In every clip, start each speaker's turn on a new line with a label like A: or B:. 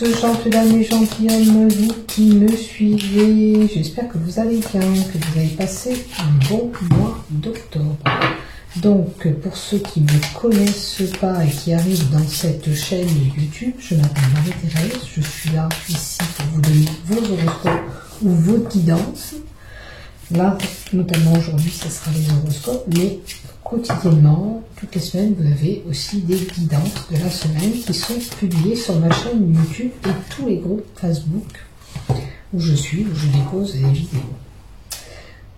A: tous, gentes dames et gentilshommes, vous qui me suivez. J'espère que vous allez bien, que vous avez passé un bon mois d'octobre. Donc, pour ceux qui ne me connaissent pas et qui arrivent dans cette chaîne YouTube, je m'appelle Marie-Thérèse. Je suis là, ici, pour vous donner vos horoscopes ou vos guidances. Là, notamment aujourd'hui, ce sera les horoscopes, mais quotidiennement, toutes les semaines, vous avez aussi des guidances de la semaine qui sont publiées sur ma chaîne YouTube et tous les groupes Facebook où je suis, où je dépose des vidéos.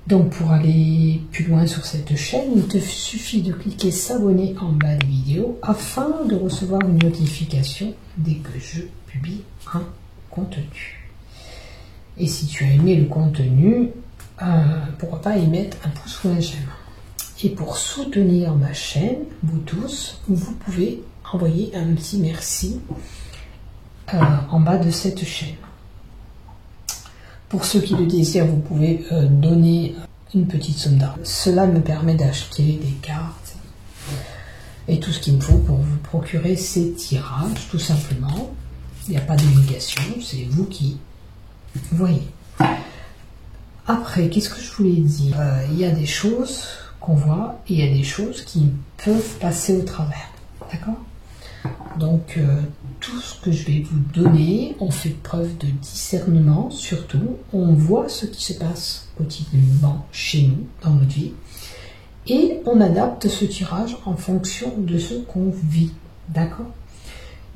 A: Donc, pour aller plus loin sur cette chaîne, il te suffit de cliquer s'abonner en bas de vidéo afin de recevoir une notification dès que je publie un contenu. Et si tu as aimé le contenu, pourquoi pas y mettre un pouce ou un j'aime. Et pour soutenir ma chaîne, vous tous, vous pouvez envoyer un petit merci en bas de cette chaîne. Pour ceux qui le désirent, vous pouvez donner une petite somme d'argent. Cela me permet d'acheter des cartes et tout ce qu'il me faut pour vous procurer ces tirages, tout simplement. Il n'y a pas d'obligation, c'est vous qui voyez. Après, qu'est-ce que je voulais dire? Il y a des choses qu'on voit et il y a des choses qui peuvent passer au travers. D'accord? Donc, tout ce que je vais vous donner, on fait preuve de discernement, surtout. On voit ce qui se passe quotidiennement chez nous, dans notre vie. Et on adapte ce tirage en fonction de ce qu'on vit. D'accord?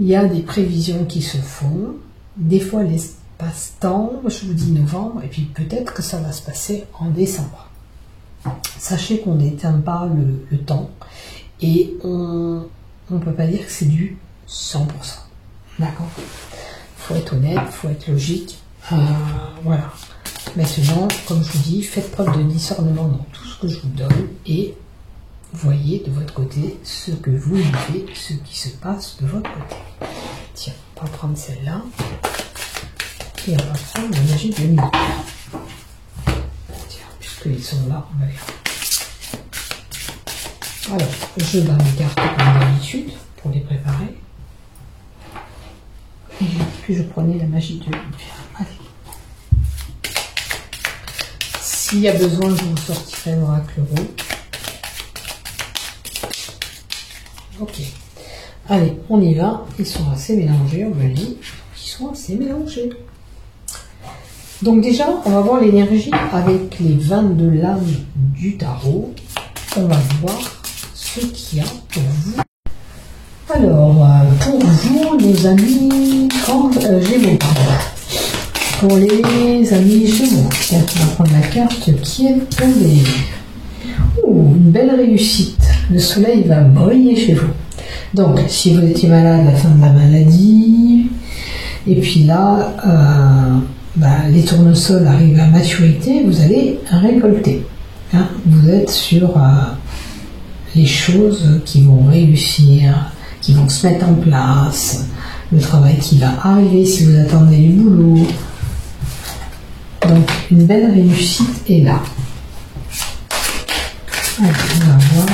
A: Il y a des prévisions qui se font. Des fois, l'espace-temps, je vous dis novembre, et puis peut-être que ça va se passer en décembre. Sachez qu'on n'éteint pas le temps et on ne peut pas dire que c'est du 100%. D'accord? Il faut être honnête, il faut être logique. Voilà. Maintenant, comme je vous dis, faites preuve de discernement dans tout ce que je vous donne et voyez de votre côté ce que vous vivez, ce qui se passe de votre côté. Tiens, on va prendre celle-là et on va prendre la magie de l'univers. Tiens, puisqu'ils sont là, on va les voir. Alors, je bats mes cartes comme d'habitude pour les préparer. Et puis je prenais la magie de l'univers. Allez. S'il y a besoin, je vous sortirai l'oracle rouge. Ok. Allez, on y va. Ils sont assez mélangés, on me dit. Ils sont assez mélangés. Donc déjà, on va voir l'énergie avec les 22 lames du tarot. On va voir ce qu'il y a pour vous. Alors, pour vous, les amis Gémeaux. Pour les amis Gémeaux, on va prendre la carte qui est tombée. Oh, une belle réussite. Le soleil va briller chez vous. Donc, si vous étiez malade, la fin de la maladie. Et puis là, les tournesols arrivent à maturité, vous allez récolter. Hein, vous êtes sur les choses qui vont réussir, qui vont se mettre en place, le travail qui va arriver si vous attendez du boulot. Donc, une belle réussite est là. Allez, on va voir.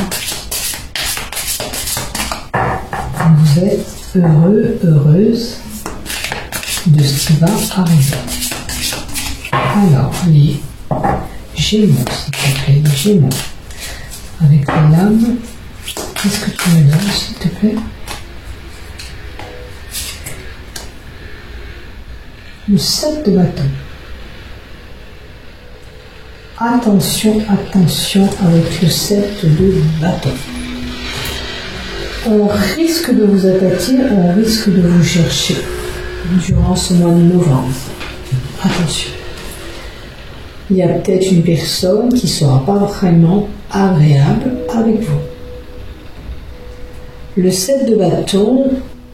A: Vous êtes heureux, heureuse de ce qui va arriver. Alors, les Gémeaux, s'il te plaît, les Gémeaux. Avec la lame, qu'est-ce que tu me donnes, s'il te plaît? Le 7 de bâton. Attention, attention avec le 7 de bâton. On risque de vous attaquer, on risque de vous chercher durant ce mois de novembre. Attention. Il y a peut-être une personne qui ne sera pas vraiment agréable avec vous. Le 7 de bâton,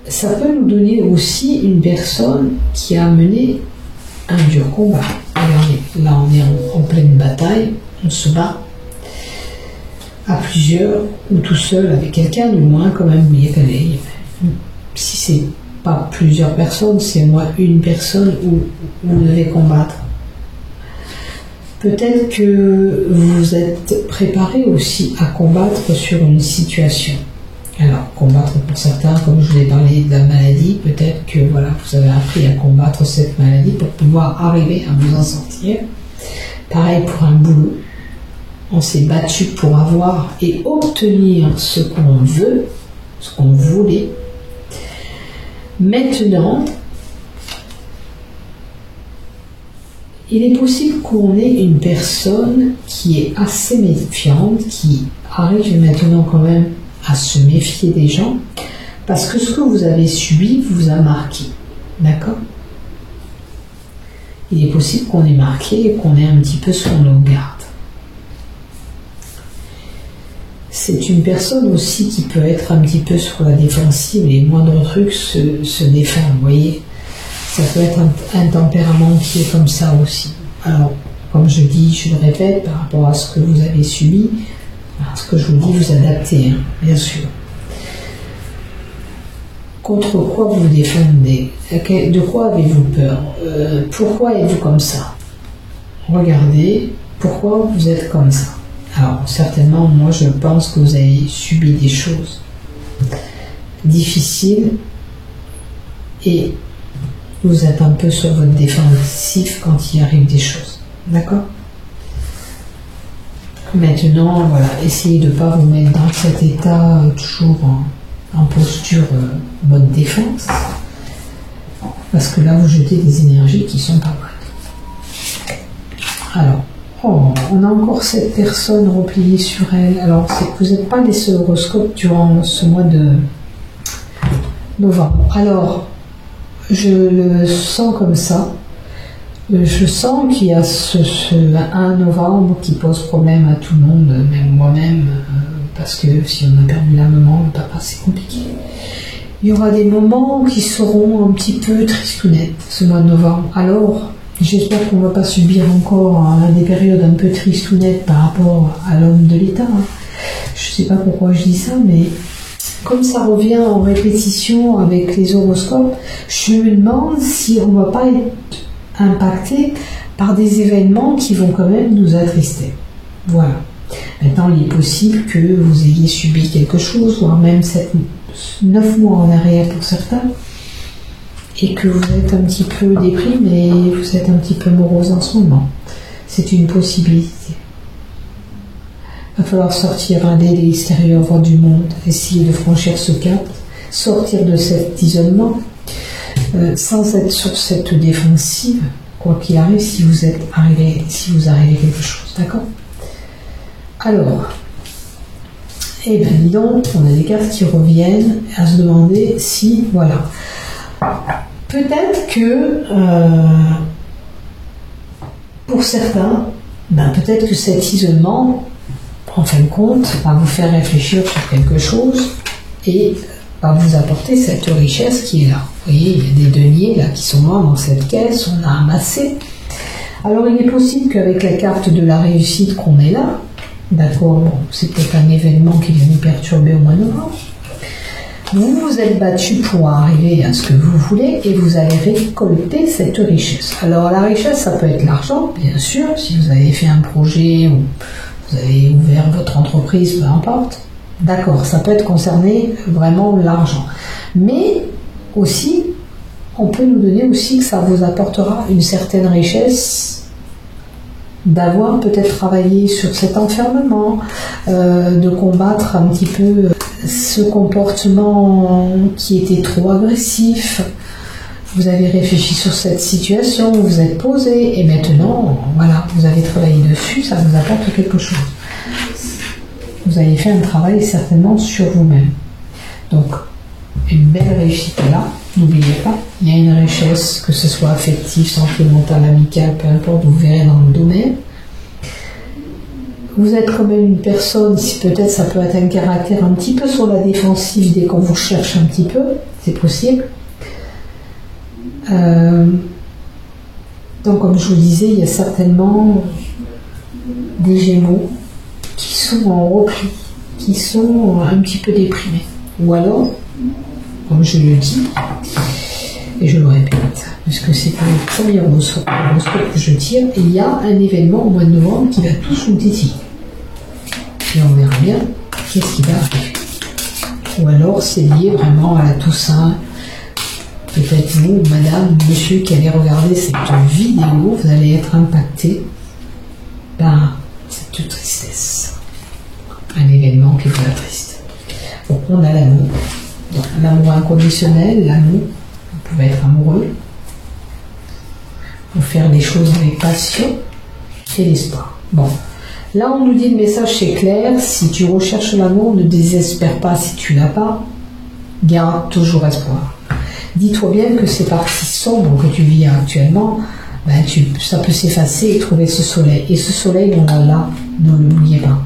A: ça peut nous donner aussi une personne qui a mené un dur combat. Regardez, là on est en pleine bataille, on se bat à plusieurs ou tout seul avec quelqu'un, du moins quand même, si c'est pas plusieurs personnes, c'est au moins une personne où vous devez combattre. Peut-être que vous êtes préparé aussi à combattre sur une situation. Alors, combattre pour certains, comme je vous ai parlé de la maladie, peut-être que voilà, vous avez appris à combattre cette maladie pour pouvoir arriver à vous en sortir. Pareil pour un boulot. On s'est battu pour avoir et obtenir ce qu'on veut, ce qu'on voulait. Maintenant, il est possible qu'on ait une personne qui est assez méfiante, qui arrive maintenant quand même à se méfier des gens, parce que ce que vous avez subi vous a marqué. D'accord? Il est possible qu'on ait marqué et qu'on ait un petit peu sur nos gardes. C'est une personne aussi qui peut être un petit peu sur la défensive, les moindres trucs se défendent, vous voyez. Ça peut être un tempérament qui est comme ça aussi. Alors, comme je dis, je le répète, par rapport à ce que vous avez subi, ce que je vous dis, vous adaptez, hein, bien sûr. Contre quoi vous vous défendez? De quoi avez-vous peur? Pourquoi êtes-vous comme ça? Regardez, pourquoi vous êtes comme ça? Alors, certainement, moi, je pense que vous avez subi des choses difficiles et vous êtes un peu sur votre défensif quand il arrive des choses. D'accord? Maintenant, voilà, essayez de ne pas vous mettre dans cet état toujours en posture mode défense, parce que là, vous jetez des énergies qui sont pas bonnes. Alors, on a encore cette personne repliée sur elle. Alors, c'est que vous n'êtes pas les seuls horoscopes durant ce mois de novembre. Alors, je le sens comme ça. Je sens qu'il y a ce 1 novembre qui pose problème à tout le monde, même moi-même, parce que si on a perdu la maman, le papa, c'est compliqué. Il y aura des moments qui seront un petit peu tristounettes ce mois de novembre. Alors, j'espère qu'on ne va pas subir encore des périodes un peu tristounettes par rapport à l'homme de l'État. Je ne sais pas pourquoi je dis ça, mais comme ça revient en répétition avec les horoscopes, je me demande si on ne va pas être impacté par des événements qui vont quand même nous attrister. Voilà. Maintenant, il est possible que vous ayez subi quelque chose, voire même 9 mois en arrière pour certains, et que vous êtes un petit peu déprimé, vous êtes un petit peu morose en ce moment. C'est une possibilité. Il va falloir sortir, aller de l'extérieur, voir du monde, essayer de franchir ce cap, sortir de cet isolement, sans être sur cette défensive, quoi qu'il arrive, si vous arrivez quelque chose, d'accord? Alors, eh bien, dis donc, on a des cartes qui reviennent à se demander si, voilà, peut-être que, pour certains, peut-être que cet isolement, en fin de compte, va vous faire réfléchir sur quelque chose et va vous apporter cette richesse qui est là. Vous voyez, il y a des deniers là qui sont morts dans cette caisse, on a amassé. Alors il est possible qu'avec la carte de la réussite qu'on est là, d'accord, bon, c'est peut-être un événement qui vient nous perturber au mois de novembre, vous vous êtes battu pour arriver à ce que vous voulez et vous allez récolter cette richesse. Alors la richesse, ça peut être l'argent, bien sûr, si vous avez fait un projet ou vous avez ouvert votre entreprise, peu importe. D'accord, ça peut être concerné vraiment l'argent. Mais aussi, on peut nous donner aussi que ça vous apportera une certaine richesse d'avoir peut-être travaillé sur cet enfermement, de combattre un petit peu ce comportement qui était trop agressif. Vous avez réfléchi sur cette situation, vous vous êtes posé et maintenant, voilà, vous avez travaillé dessus, ça vous apporte quelque chose. Vous avez fait un travail certainement sur vous-même. Donc, une belle réussite là, n'oubliez pas, il y a une richesse, que ce soit affective, sentimentale, amicale, peu importe, vous verrez dans le domaine. Vous êtes quand même une personne, si peut-être ça peut être un caractère un petit peu sur la défensive dès qu'on vous cherche un petit peu, c'est possible. Donc, comme je vous disais, il y a certainement des Gémeaux qui sont en repli, qui sont un petit peu déprimés. Ou alors, comme je le dis, et je le répète, puisque c'est pas le premier horoscope que je tire, il y a un événement au mois de novembre qui va tous nous décider. Et on verra bien qu'est-ce qui va arriver. Ou alors c'est lié vraiment à la Toussaint. Peut-être vous, madame, monsieur qui allez regarder cette vidéo, vous allez être impacté par cette tristesse. Un événement qui vous attriste. Bon, on a l'amour. L'amour inconditionnel, l'amour. Vous pouvez être amoureux. Vous faire des choses avec passion et l'espoir. Bon. Là, on nous dit le message, c'est clair. Si tu recherches l'amour, ne désespère pas si tu l'as pas. Garde toujours espoir. Dis-toi bien que ces parties sombres que tu vis actuellement, ben ça peut s'effacer et trouver ce soleil. Et ce soleil, on l'a là, ne l'oubliez pas.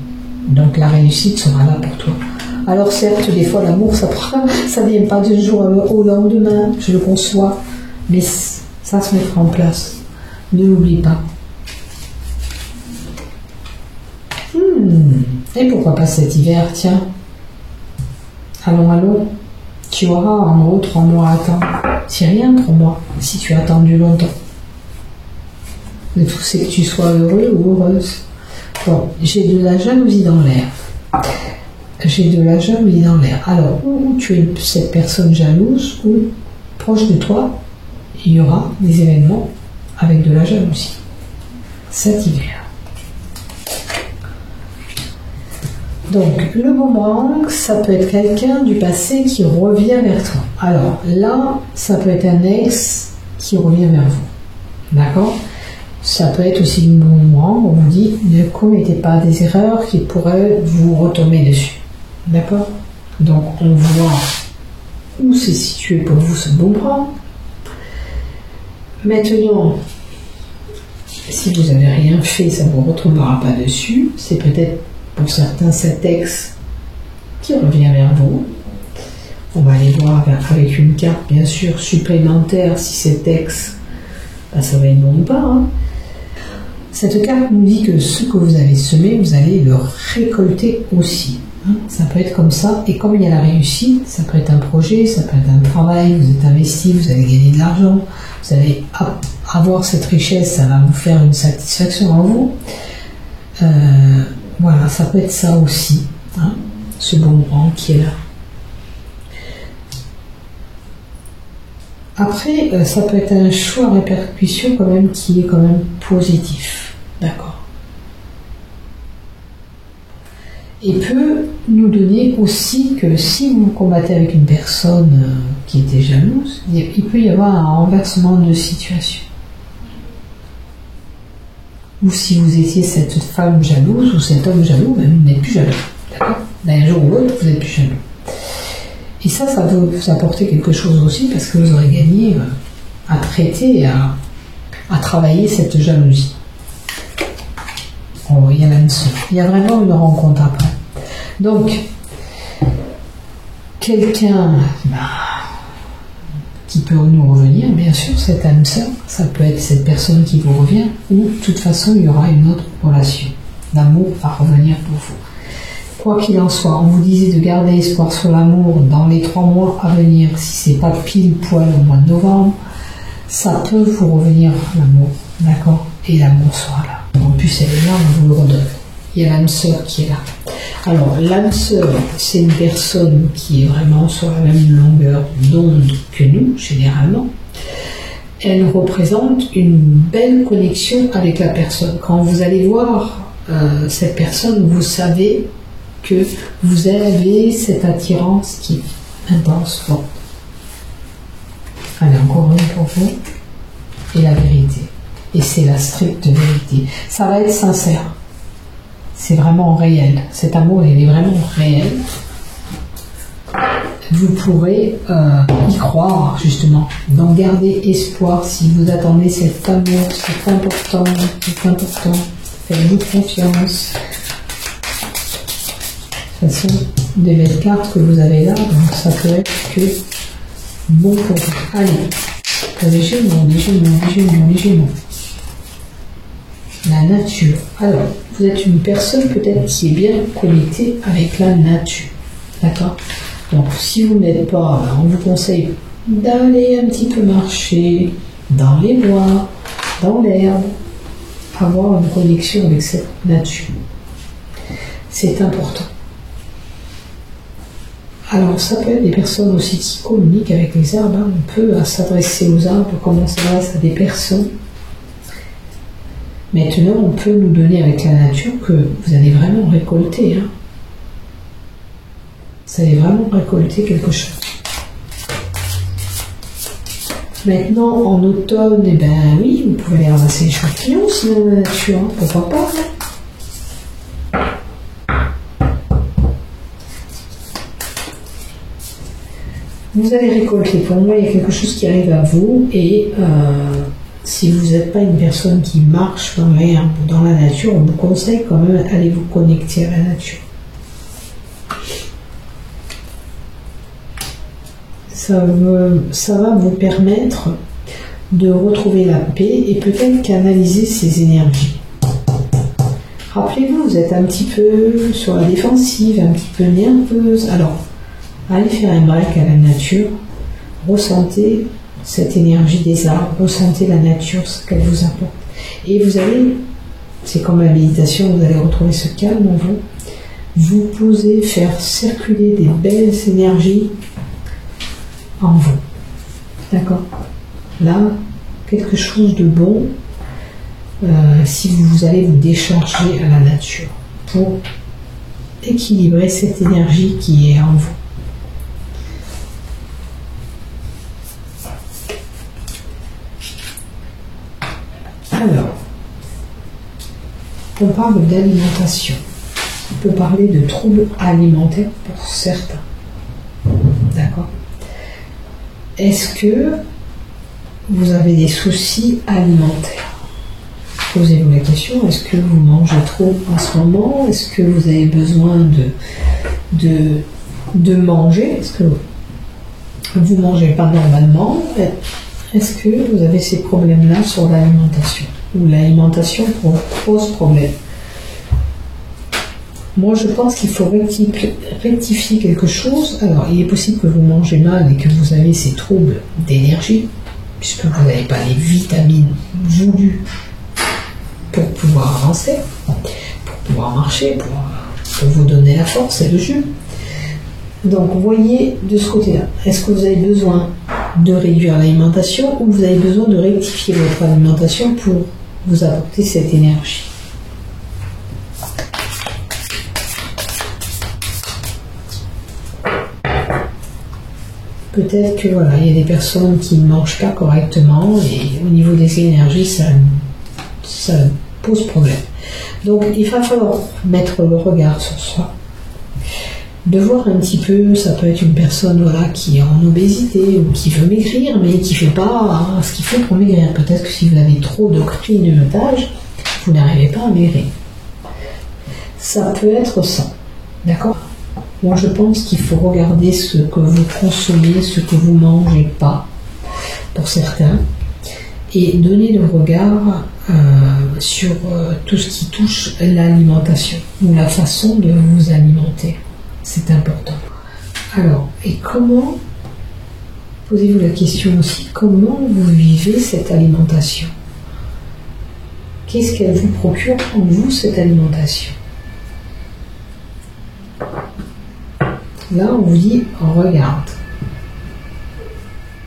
A: Donc la réussite sera là pour toi. Alors certes, des fois l'amour, ça vient pas d'un jour au lendemain, je le conçois, mais ça se mettra en place. Ne l'oublie pas. Et pourquoi pas cet hiver, tiens. Allons. Tu auras en gros 3 mois à attendre. C'est rien 3 mois, si tu as attendu longtemps. Le tout c'est que tu sois heureux ou heureuse. Bon, j'ai de la jalousie dans l'air. Alors, où tu es cette personne jalouse, ou proche de toi, il y aura des événements avec de la jalousie. Cet hiver. Donc, le boomerang, ça peut être quelqu'un du passé qui revient vers toi. Alors là, ça peut être un ex qui revient vers vous. D'accord ? Ça peut être aussi le boomerang, on vous dit, ne commettez pas des erreurs qui pourraient vous retomber dessus. D'accord ? Donc, on voit où c'est situé pour vous ce boomerang. Maintenant, si vous n'avez rien fait, ça ne vous retombera pas dessus. C'est peut-être pour certains cet ex qui revient vers vous. On va aller voir avec une carte bien sûr supplémentaire si cet ex, ça va être bon ou pas. Hein. Cette carte nous dit que ce que vous avez semé, vous allez le récolter aussi. Hein. Ça peut être comme ça. Et comme il y a la réussite, ça peut être un projet, ça peut être un travail, vous êtes investi, vous allez gagner de l'argent, vous allez avoir cette richesse, ça va vous faire une satisfaction en vous. Voilà, ça peut être ça aussi, hein, ce boomerang qui est là. Après, ça peut être un choix à répercussion quand même qui est quand même positif, d'accord. Et peut nous donner aussi que si vous combattez avec une personne qui était jalouse, il peut y avoir un renversement de situation. Ou si vous étiez cette femme jalouse ou cet homme jaloux, ben, vous n'êtes plus jaloux. D'accord ? D'un jour ou l'autre, vous n'êtes plus jaloux. Et ça peut vous apporter quelque chose aussi parce que vous aurez gagné à traiter, à travailler cette jalousie. Oh, il y a l'âme sœur. Il y a vraiment une rencontre après. Donc, quelqu'un qui peut nous revenir, bien sûr, cette âme sœur, ça peut être cette personne qui vous revient, ou de toute façon, il y aura une autre relation. L'amour va revenir pour vous. Quoi qu'il en soit, on vous disait de garder espoir sur l'amour dans les 3 mois à venir, si c'est pas pile poil au mois de novembre, ça peut vous revenir l'amour, d'accord ? Et l'amour sera là. En plus, elle est là, on vous le redonne. Il y a l'âme sœur qui est là. Alors, l'âme sœur, c'est une personne qui est vraiment sur la même longueur d'onde que nous, généralement. Elle représente une belle connexion avec la personne. Quand vous allez voir cette personne, vous savez que vous avez cette attirance qui est intense, forte. Allez, encore une pour vous. Et la vérité. Et c'est la stricte vérité. Ça va être sincère. C'est vraiment réel. Cet amour, il est vraiment réel. Vous pourrez y croire, justement. Donc, gardez espoir si vous attendez cet amour. C'est important. C'est important. Faites-vous confiance. De toute façon, des belles cartes que vous avez là, donc ça peut être que bon pour vous. Allez. Les Gémeaux. La nature. Alors, vous êtes une personne peut-être qui est bien connectée avec la nature. D'accord ? Donc, si vous n'êtes pas, on vous conseille d'aller un petit peu marcher dans les bois, dans l'herbe, avoir une connexion avec cette nature. C'est important. Alors, ça peut être des personnes aussi qui communiquent avec les arbres. Hein. On peut s'adresser aux arbres comme on s'adresse à des personnes. Maintenant, on peut nous donner avec la nature que vous allez vraiment récolter. Hein. Vous allez vraiment récolter quelque chose. Maintenant, en automne, eh ben oui, vous pouvez aller ramasser les champignons aussi dans la nature. Hein. Pourquoi pas, hein. Vous allez récolter. Pour moi, il y a quelque chose qui arrive à vous et si vous n'êtes pas une personne qui marche dans l'air ou dans la nature, on vous conseille quand même d'aller vous connecter à la nature. Ça va vous permettre de retrouver la paix et peut-être canaliser ces énergies. Rappelez-vous, vous êtes un petit peu sur la défensive, un petit peu nerveuse. Alors, allez faire un break à la nature, ressentez cette énergie des arbres, ressentez la nature, ce qu'elle vous apporte. Et vous allez, c'est comme la méditation, vous allez retrouver ce calme en vous. Vous posez, faire circuler des belles énergies en vous. D'accord? Là, quelque chose de bon, si vous allez vous décharger à la nature pour équilibrer cette énergie qui est en vous. Alors, on parle d'alimentation. On peut parler de troubles alimentaires pour certains. D'accord? Est-ce que vous avez des soucis alimentaires? Posez-vous la question, est-ce que vous mangez trop en ce moment? Est-ce que vous avez besoin de manger? Est-ce que vous ne mangez pas normalement? Est-ce que vous avez ces problèmes-là sur l'alimentation? Ou l'alimentation pose problème? Moi, je pense qu'il faut rectifier quelque chose. Alors, il est possible que vous mangez mal et que vous avez ces troubles d'énergie, puisque vous n'avez pas les vitamines voulues pour pouvoir avancer, pour pouvoir marcher, pour vous donner la force et le jus. Donc, voyez de ce côté-là. Est-ce que vous avez besoin de réduire l'alimentation ou vous avez besoin de rectifier votre alimentation pour vous apporter cette énergie? Peut-être que voilà, il y a des personnes qui ne mangent pas correctement et au niveau des énergies, ça pose problème. Donc il va falloir mettre le regard sur soi, de voir un petit peu, ça peut être une personne voilà, qui est en obésité ou qui veut maigrir mais qui ne fait pas ce qu'il faut pour maigrir. Peut-être que si vous avez trop de grignotage, vous n'arrivez pas à maigrir. Ça peut être ça, d'accord? Moi, je pense qu'il faut regarder ce que vous consommez, ce que vous mangez pas, pour certains, et donner le regard sur tout ce qui touche l'alimentation ou la façon de vous alimenter. C'est important. Alors, et comment, posez-vous la question aussi, comment vous vivez cette alimentation? Qu'est-ce qu'elle vous procure en vous, cette alimentation? Là, on vous dit, regarde.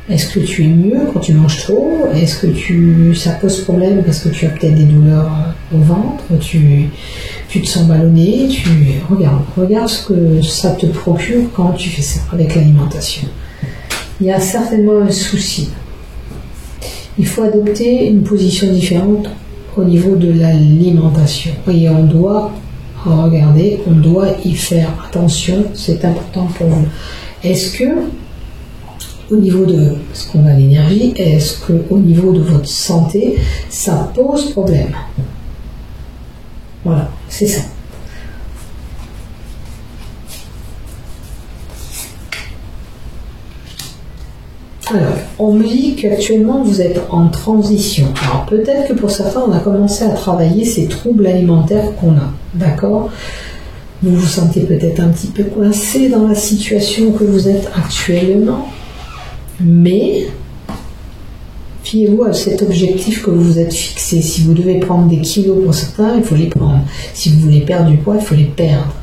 A: Est-ce que tu es mieux quand tu manges trop? Est-ce que ça pose problème parce que tu as peut-être des douleurs au ventre? Tu te sens ballonné? Regarde ce que ça te procure quand tu fais ça avec l'alimentation. Il y a certainement un souci. Il faut adopter une position différente au niveau de l'alimentation. Et on doit regarder, on doit y faire attention, c'est important pour vous. Est-ce que, au niveau de ce qu'on a l'énergie, est-ce que au niveau de votre santé, ça pose problème? Voilà, c'est ça. Alors, on me dit qu'actuellement vous êtes en transition. Alors peut-être que pour certains, on a commencé à travailler ces troubles alimentaires qu'on a. D'accord? Vous vous sentez peut-être un petit peu coincé dans la situation que vous êtes actuellement. Mais, fiez-vous à cet objectif que vous vous êtes fixé. Si vous devez prendre des kilos pour certains, il faut les prendre. Si vous voulez perdre du poids, il faut les perdre.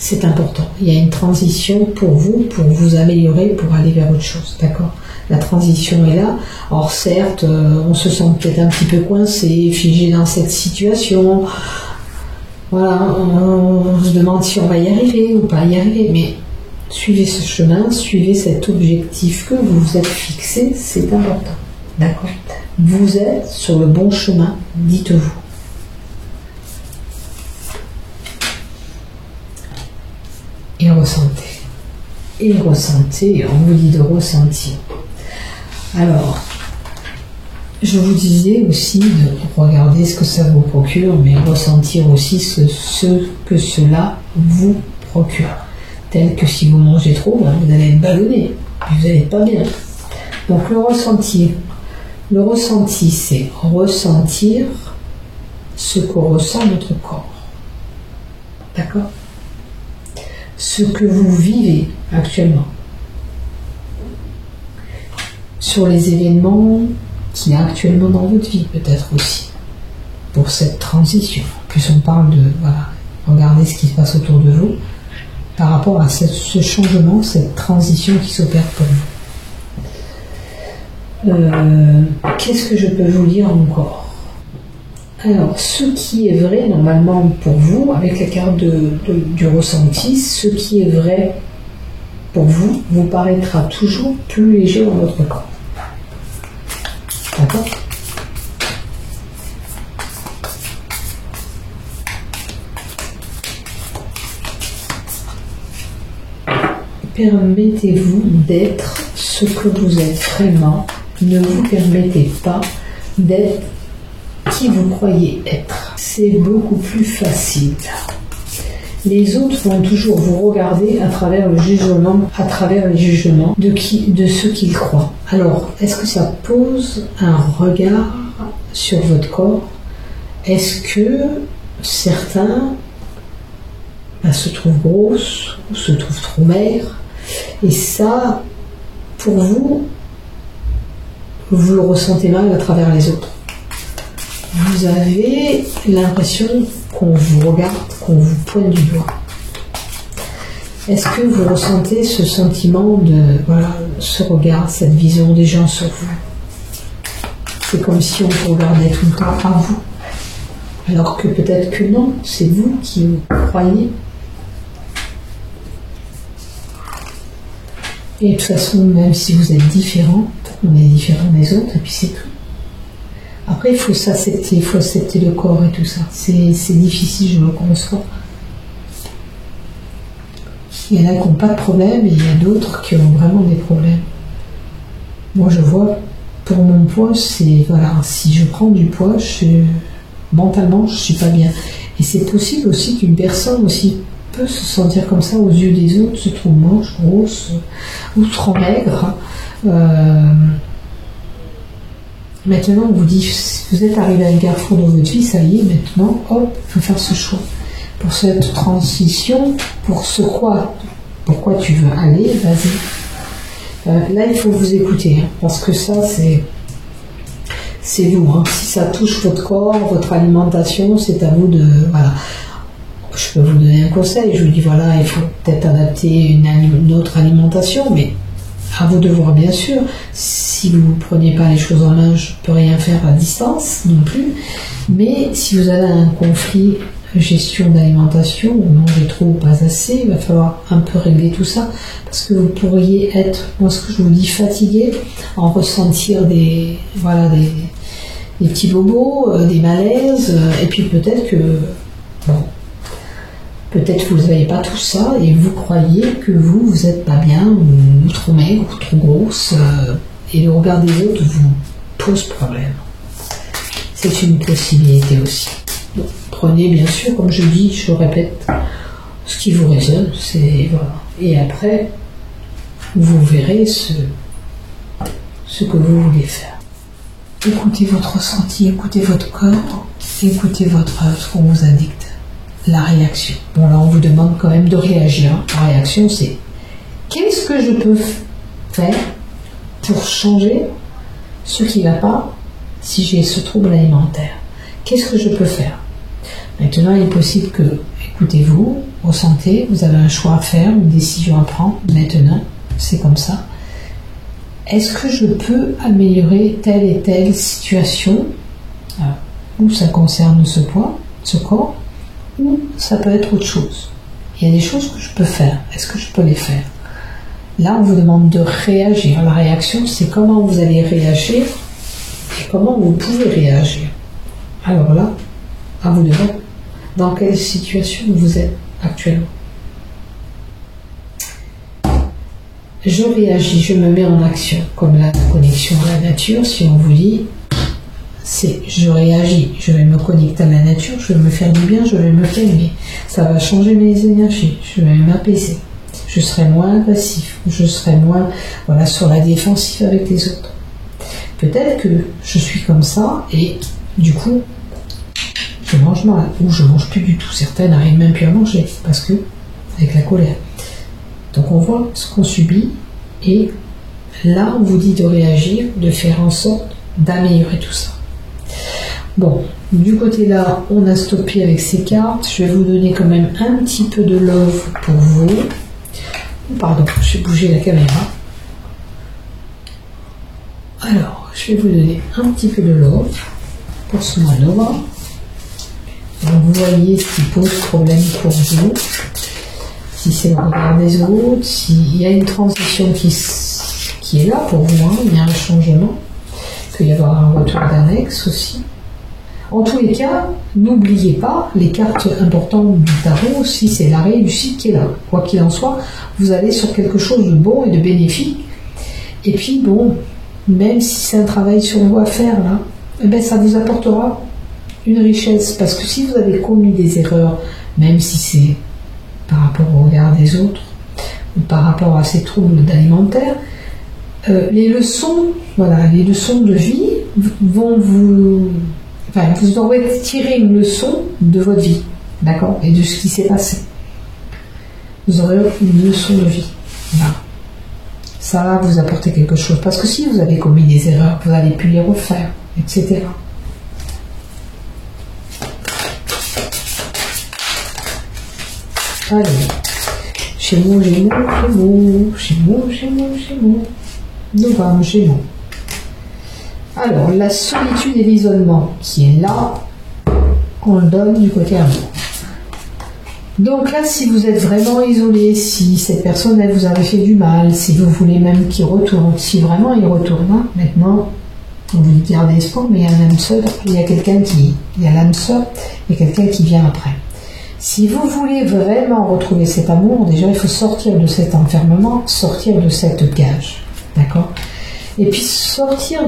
A: C'est important. Il y a une transition pour vous améliorer, pour aller vers autre chose. D'accord? La transition est là. Alors certes, on se sent peut-être un petit peu coincé, figé dans cette situation. Voilà, on se demande si on va y arriver ou pas y arriver. Mais suivez ce chemin, suivez cet objectif que vous vous êtes fixé, c'est important. D'accord? Vous êtes sur le bon chemin, dites-vous. Et ressentez. Et ressentez, on vous dit de ressentir. Alors, je vous disais aussi de regarder ce que ça vous procure, mais ressentir aussi ce que cela vous procure. Tel que si vous mangez trop, vous allez être ballonné, vous n'allez pas bien. Donc le ressenti, c'est ressentir ce que ressent notre corps. D'accord? Ce que vous vivez actuellement. Sur les événements qu'il y a actuellement dans votre vie, peut-être aussi. Pour cette transition. En plus, on parle de, voilà, regardez ce qui se passe autour de vous par rapport à ce changement, cette transition qui s'opère pour vous. Qu'est-ce que je peux vous dire encore? Alors, ce qui est vrai normalement pour vous, avec la carte du ressenti, ce qui est vrai pour vous, vous paraîtra toujours plus léger dans votre corps. D'accord? Permettez-vous d'être ce que vous êtes vraiment. Ne vous permettez pas d'être qui vous croyez être. C'est beaucoup plus facile. Les autres vont toujours vous regarder à travers le jugement, de ce qu'ils croient. Alors, est-ce que ça pose un regard sur votre corps? Est-ce que certains se trouvent grosses ou se trouvent trop maigres? Et ça, pour vous, vous le ressentez mal à travers les autres. Vous avez l'impression qu'on vous regarde, qu'on vous pointe du doigt. Est-ce que vous ressentez ce sentiment de, voilà, ce regard, cette vision des gens sur vous? C'est comme si on vous regardait tout le temps à vous. Alors que peut-être que non, c'est vous qui vous croyez. Et de toute façon, même si vous êtes différents, on est différents des autres, et puis c'est tout. Après, il faut s'accepter, il faut accepter le corps et tout ça. C'est difficile, je le conçois. Il y en a qui n'ont pas de problème, et il y a d'autres qui ont vraiment des problèmes. Moi, je vois, pour mon poids, c'est, voilà, si je prends du poids, mentalement, je ne suis pas bien. Et c'est possible aussi qu'une personne aussi peut se sentir comme ça aux yeux des autres, se trouve moche, grosse, ou trop maigre. Maintenant, on vous dit, vous êtes arrivé à un carrefour dans votre vie, ça y est, maintenant, hop, il faut faire ce choix. Pour cette transition, pour pourquoi tu veux aller, vas-y. Là, il faut vous écouter, hein, parce que ça, c'est vous. Hein. Si ça touche votre corps, votre alimentation, c'est à vous de... Voilà. Je peux vous donner un conseil, je vous dis, voilà, il faut peut-être adapter une autre alimentation, mais... À vous de voir, bien sûr. Si vous ne prenez pas les choses en main, je ne peux rien faire à distance non plus. Mais si vous avez un conflit gestion d'alimentation, ou mangez trop ou pas assez, il va falloir un peu régler tout ça. Parce que vous pourriez être, moi ce que je vous dis, fatigué, en ressentir des petits bobos, des malaises, et puis peut-être que, bon, peut-être que vous n'avez pas tout ça et vous croyez que vous n'êtes pas bien ou trop maigre ou trop grosse et le regard des autres vous pose problème. C'est une possibilité aussi. Donc, prenez bien sûr, comme je dis, je répète, ce qui vous résonne, voilà. Et après, vous verrez ce que vous voulez faire. Écoutez votre ressenti, écoutez votre corps, écoutez ce qu'on vous indique. La réaction. Bon, là, on vous demande quand même de réagir. La réaction, c'est qu'est-ce que je peux faire pour changer ce qui ne va pas si j'ai ce trouble alimentaire? Qu'est-ce que je peux faire? Maintenant, il est possible que, écoutez-vous, ressentez, vous avez un choix à faire, une décision à prendre. Maintenant, c'est comme ça. Est-ce que je peux améliorer telle et telle situation, ou ça concerne ce point, ce corps, ou ça peut être autre chose. Il y a des choses que je peux faire. Est-ce que je peux les faire? Là, on vous demande de réagir. La réaction, c'est comment vous allez réagir et comment vous pouvez réagir. Alors là, à vous de voir dans quelle situation vous êtes actuellement. Je réagis, je me mets en action, comme la connexion à la nature. Si on vous dit, c'est je réagis, je vais me connecter à la nature, je vais me faire du bien, je vais me calmer. Ça va changer mes énergies, je vais m'apaiser. Je serai moins agressif, je serai moins sur la défensive avec les autres. Peut-être que je suis comme ça et du coup, je mange mal ou je mange plus du tout. Certains n'arrivent même plus à manger parce que, avec la colère. Donc on voit ce qu'on subit et là on vous dit de réagir, de faire en sorte d'améliorer tout ça. Bon, du côté là, on a stoppé avec ces cartes. Je vais vous donner quand même un petit peu de love pour vous. Pardon, je vais bouger la caméra. Alors, je vais vous donner un petit peu de love pour ce mois de novembre. Donc, vous voyez ce qui pose problème pour vous. Si c'est le regard des autres, s'il y a une transition qui est là pour vous, hein, il y a un changement. Il peut y avoir un retour d'annexe aussi. En tous les cas, n'oubliez pas les cartes importantes du tarot, si c'est la réussite qui est là. Quoi qu'il en soit, vous allez sur quelque chose de bon et de bénéfique. Et puis bon, même si c'est un travail sur vous à faire là, ça vous apportera une richesse. Parce que si vous avez commis des erreurs, même si c'est par rapport au regard des autres, ou par rapport à ces troubles alimentaires, les leçons de vie vont vous aurez tiré une leçon de votre vie, d'accord, et de ce qui s'est passé. Vous aurez une leçon de vie. Voilà. Ça va vous apporter quelque chose. Parce que si vous avez commis des erreurs, vous n'allez plus les refaire, etc. Allez. Gémeaux, Gémeaux, Gémeaux, Gémeaux, Gémeaux, Gémeaux. Novembre, Gémeaux. Alors, la solitude et l'isolement qui est là, on le donne du côté amour. Donc là, si vous êtes vraiment isolé, si cette personne elle vous avait fait du mal, si vous voulez même qu'il retourne, si vraiment il retourne, hein, maintenant, on vous dit gardez espoir, mais il y a l'âme sœur, il y a l'âme sœur et quelqu'un qui vient après. Si vous voulez vraiment retrouver cet amour, déjà il faut sortir de cet enfermement, sortir de cette cage, d'accord ? Et puis sortir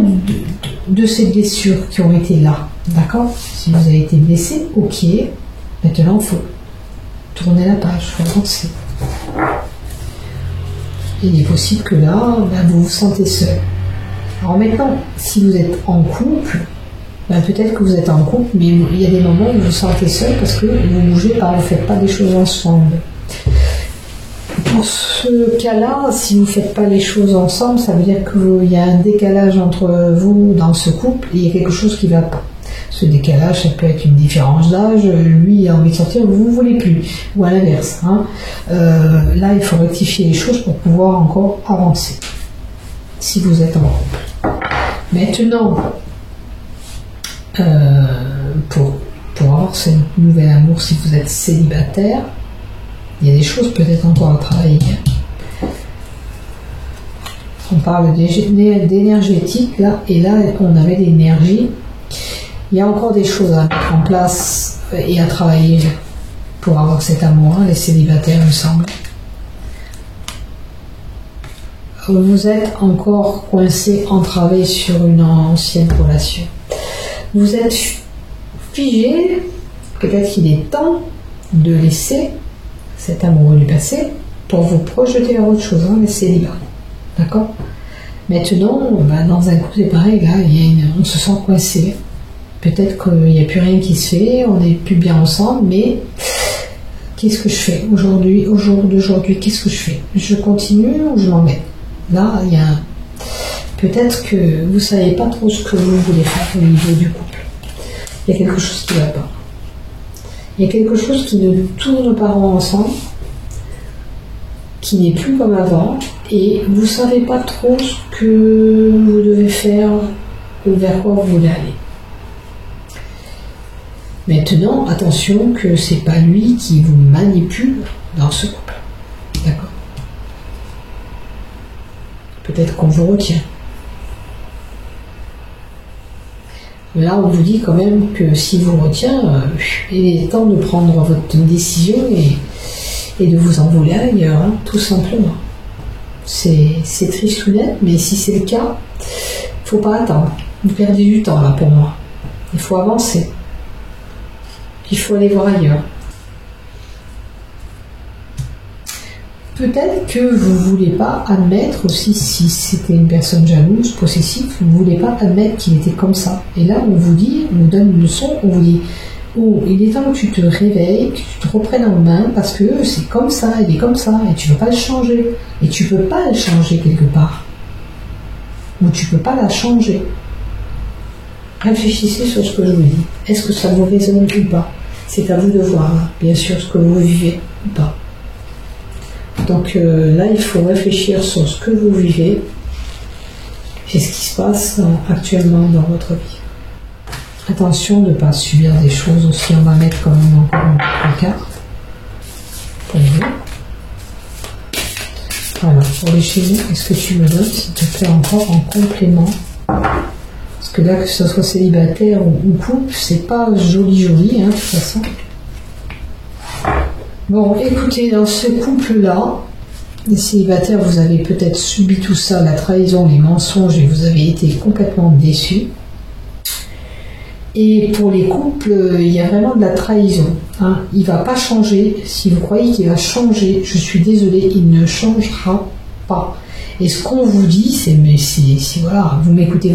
A: de ces blessures qui ont été là, d'accord? Si vous avez été blessé, ok, maintenant il faut tourner la page, il faut avancer. Il est possible que là, vous vous sentez seul. Alors maintenant, si vous êtes en couple, peut-être que vous êtes en couple, mais il y a des moments où vous vous sentez seul parce que vous ne bougez pas, vous ne faites pas des choses ensemble. Pour ce cas-là, si vous ne faites pas les choses ensemble, ça veut dire qu'il y a un décalage entre vous dans ce couple et il y a quelque chose qui ne va pas. Ce décalage, ça peut être une différence d'âge, lui a envie de sortir, vous ne voulez plus, ou à l'inverse. Hein. Là, il faut rectifier les choses pour pouvoir encore avancer, si vous êtes en couple. Maintenant, pour avoir ce nouvel amour, si vous êtes célibataire, il y a des choses peut-être encore à travailler. On parle d'énergétique là, et là on avait l'énergie. Il y a encore des choses à mettre en place et à travailler pour avoir cet amour, hein, les célibataires, il me semble. Vous êtes encore coincé, entravé sur une ancienne relation. Vous êtes figé, peut-être qu'il est temps de laisser cet amoureux du passé pour vous projeter vers autre chose, hein, les célibats. D'accord? Maintenant, dans un coup, c'est pareil, là, on se sent coincé. Peut-être qu'il n'y a plus rien qui se fait, on n'est plus bien ensemble, mais qu'est-ce que je fais aujourd'hui, au jour d'aujourd'hui, qu'est-ce que je fais? Je continue ou je m'embête? Là, il y a peut-être que vous ne savez pas trop ce que vous voulez faire au niveau du couple. Il y a quelque chose qui ne va pas. Il y a quelque chose qui ne tourne pas rond ensemble, qui n'est plus comme avant, et vous ne savez pas trop ce que vous devez faire ou vers quoi vous voulez aller. Maintenant, attention que c'est pas lui qui vous manipule dans ce couple. D'accord? Peut-être qu'on vous retient. Là, on vous dit quand même que s'il vous retient, il est temps de prendre votre décision et de vous envoler ailleurs, hein, tout simplement. C'est triste ou net, mais si c'est le cas, il ne faut pas attendre. Vous perdez du temps là pour moi. Il faut avancer. Il faut aller voir ailleurs. Peut-être que vous ne voulez pas admettre aussi, si c'était une personne jalouse, possessive, vous ne voulez pas admettre qu'il était comme ça. Et là, on vous dit, on vous donne une leçon, on vous dit, oh, il est temps que tu te réveilles, que tu te reprennes en main, parce que c'est comme ça, il est comme ça, et tu ne veux pas le changer. Et tu ne peux pas le changer quelque part. Ou tu ne peux pas la changer. Réfléchissez sur ce que je vous dis. Est-ce que ça vous résonne ou pas? C'est à vous de voir, hein, bien sûr, ce que vous vivez ou pas. Donc là, il faut réfléchir sur ce que vous vivez et ce qui se passe actuellement dans votre vie. Attention de ne pas subir des choses aussi. On va mettre quand même encore une carte pour vous. Voilà, pour les chez vous, est-ce que tu me donnes, s'il te plaît, encore en complément? Parce que là, que ce soit célibataire ou couple, c'est pas joli, hein, de toute façon. Bon, écoutez, dans ce couple-là, les célibataires, vous avez peut-être subi tout ça, la trahison, les mensonges, et vous avez été complètement déçus. Et pour les couples, il y a vraiment de la trahison. Hein. Il ne va pas changer. Si vous croyez qu'il va changer, je suis désolée, il ne changera pas. Et ce qu'on vous dit, c'est, mais si voilà, vous m'écoutez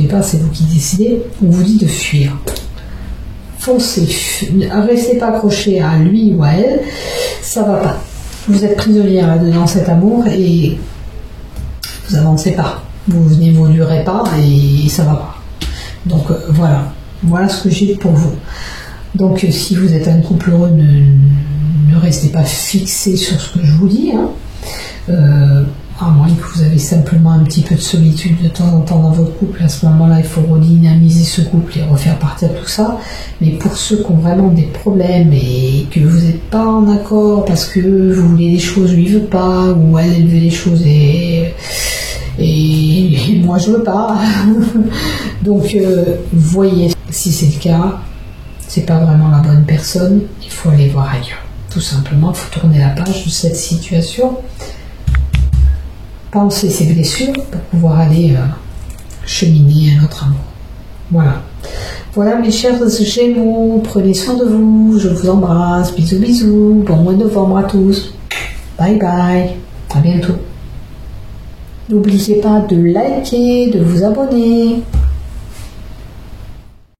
A: pas, c'est vous qui décidez, on vous dit de fuir. Foncez, restez pas accroché à lui ou à elle, ça va pas. Vous êtes prisonnière dans cet amour et vous avancez pas. Vous n'évoluerez pas et ça va pas. Donc voilà ce que j'ai pour vous. Donc si vous êtes un couple heureux, ne restez pas fixé sur ce que je vous dis. Hein. À moins que vous avez simplement un petit peu de solitude de temps en temps dans votre couple, à ce moment-là, il faut redynamiser ce couple et refaire partir tout ça. Mais pour ceux qui ont vraiment des problèmes et que vous n'êtes pas en accord parce que vous voulez des choses, lui veut pas, ou elle veut des choses et moi je veux pas. Donc, voyez, si c'est le cas, c'est pas vraiment la bonne personne, il faut aller voir ailleurs. Tout simplement, il faut tourner la page de cette situation. Penser ses blessures pour pouvoir aller cheminer un autre amour. Voilà. Voilà mes chers Gémeaux, prenez soin de vous, je vous embrasse, bisous bisous, bon mois de novembre à tous. Bye bye, à bientôt. N'oubliez pas de liker, de vous abonner.